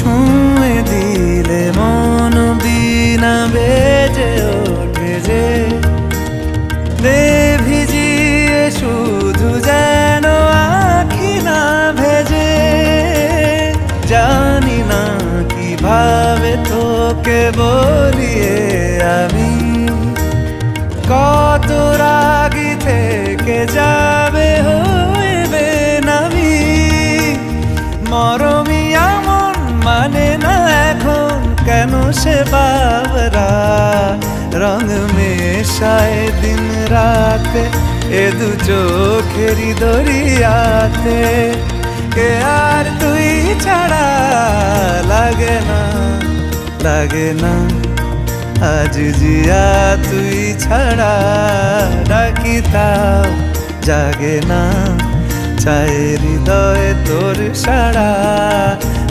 ছুঁয়ে দিলে মন বিনা বেজে ওঠে যে ভিজিয়ে শুধু যেন আখি না ভেজে। জানি না কিভাবে তোকে বলিয়ে আমি কত রাগি থেকে যাবে হইবে নামি। মরমি এমন মানে না এখন কেন সে বাবরা রং মেশায় দিন রাতে এ দু চোখেরই দরিয়াতে। কে আর তুই ছাড়া লাগে না লাগে না আজ জিয়া তুই ছাড়া ডাকি তাও জাগে না। চায় হৃদয় তোর সাড়া